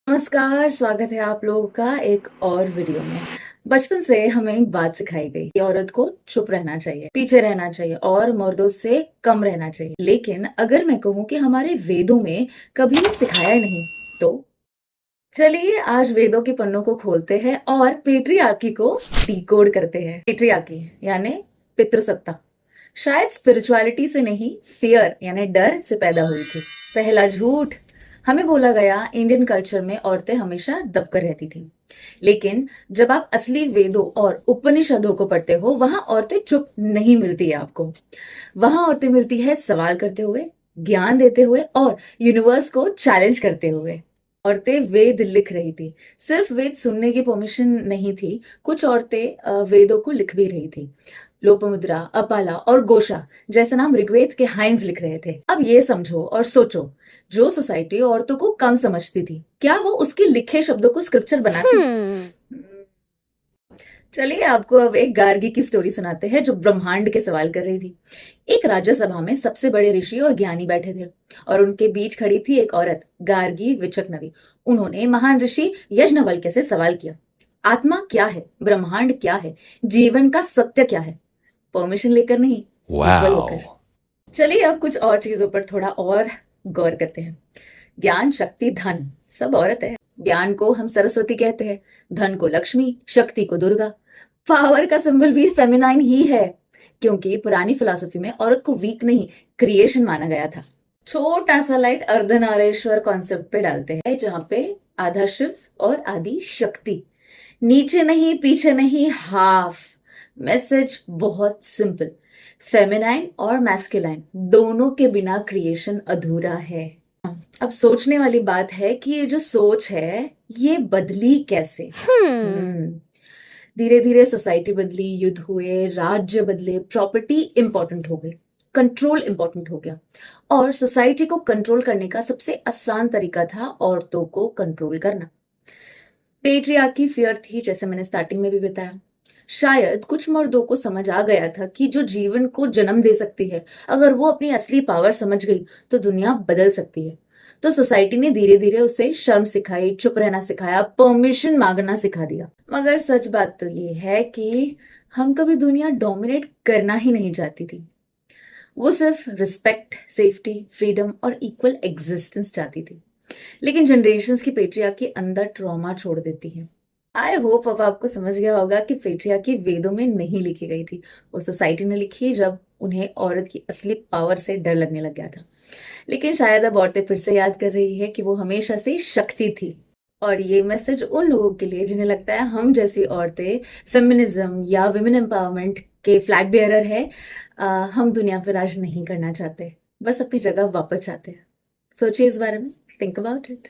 नमस्कार, स्वागत है आप लोगों का एक और वीडियो में। बचपन से हमें एक बात सिखाई गई कि औरत को चुप रहना चाहिए, पीछे रहना चाहिए और मर्दों से कम रहना चाहिए। लेकिन अगर मैं कहूँ कि हमारे वेदों में कभी सिखाया ही नहीं, तो चलिए आज वेदों के पन्नों को खोलते हैं और पेट्रियार्की को डिकोड करते हैं। पेट्रियार्की यानी पितृसत्ता शायद स्पिरिचुअलिटी से नहीं, फियर यानी डर से पैदा हुई थी। पहला झूठ, हमें बोला गया इंडियन कल्चर में औरतें हमेशा दबकर रहती थी। लेकिन जब आप असली वेदों और उपनिषदों को पढ़ते हो, वहां औरतें चुप नहीं मिलती है आपको। वहां औरतें मिलती है सवाल करते हुए, ज्ञान देते हुए और यूनिवर्स को चैलेंज करते हुए। औरतें वेद लिख रही थी, सिर्फ वेद सुनने की परमिशन नहीं थी। कुछ औरतें वेदों को लिख भी रही थी। लोपमुद्रा, अपाला और गोशा जैसे नाम ऋग्वेद के हाइम्स लिख रहे थे। अब ये समझो और सोचो, जो सोसाइटी औरतों को कम समझती थी, क्या वो उसके लिखे शब्दों को स्क्रिप्चर बनाती? चलिए आपको अब एक गार्गी की स्टोरी सुनाते हैं जो ब्रह्मांड के सवाल कर रही थी। एक राज्यसभा में सबसे बड़े ऋषि और ज्ञानी बैठे थे और उनके बीच खड़ी थी एक औरत, गार्गी विचकनवी। उन्होंने महान ऋषि यज्ञवल्क्य से सवाल किया, आत्मा क्या है, ब्रह्मांड क्या है, जीवन का सत्य क्या है? परमिशन लेकर नहीं, इक्वल होकर। चलिए अब कुछ और चीजों पर थोड़ा और गौर करते हैं। ज्ञान, शक्ति, धन सब औरत है। ज्ञान को हम सरस्वती कहते हैं, धन को लक्ष्मी, शक्ति को दुर्गा। पावर का सिंबल भी फेमिनाइन ही है, क्योंकि पुरानी फिलॉसफी में औरत को वीक नहीं, क्रिएशन माना गया था। छोटा सा लाइट अर्धनारेश्वर कॉन्सेप्ट पे डालते हैं, जहां पे आधा शिव और आधी शक्ति। नीचे नहीं, पीछे नहीं, हाफ। मैसेज बहुत सिंपल, फेमिनाइन और मैस्कुलाइन दोनों के बिना क्रिएशन अधूरा है। अब सोचने वाली बात है कि ये जो सोच है, ये बदली कैसे? धीरे धीरे सोसाइटी बदली, युद्ध हुए, राज्य बदले, प्रॉपर्टी इंपॉर्टेंट हो गई, कंट्रोल इंपॉर्टेंट हो गया। और सोसाइटी को कंट्रोल करने का सबसे आसान तरीका था औरतों को कंट्रोल करना। पेट्रियार्की फियर थी, जैसे मैंने स्टार्टिंग में भी बताया। शायद कुछ मर्दों को समझ आ गया था कि जो जीवन को जन्म दे सकती है, अगर वो अपनी असली पावर समझ गई तो दुनिया बदल सकती है। तो सोसाइटी ने धीरे धीरे उसे शर्म सिखाई, चुप रहना सिखाया, परमिशन मांगना सिखा दिया। मगर सच बात तो ये है कि हम कभी दुनिया डोमिनेट करना ही नहीं चाहती थी। वो सिर्फ रिस्पेक्ट, सेफ्टी, फ्रीडम और इक्वल एग्जिस्टेंस चाहती थी। लेकिन जनरेशंस की पेट्रियार्की अंदर ट्रॉमा छोड़ देती है। आई होप अब आपको समझ गया होगा कि पेट्रियार्की वेदों में नहीं लिखी गई थी, वो सोसाइटी ने लिखी जब उन्हें औरत की असली पावर से डर लगने लग गया था। लेकिन शायद अब औरतें फिर से याद कर रही है कि वो हमेशा से शक्ति थी। और ये मैसेज उन लोगों के लिए जिन्हें लगता है हम जैसी औरतें फेमिनिज्म या विमेन एम्पावरमेंट के फ्लैग बेयरर है। हम दुनिया पर राज नहीं करना चाहते, बस अपनी जगह वापस चाहते हैं। सोचिए इस बारे में, थिंक अबाउट इट।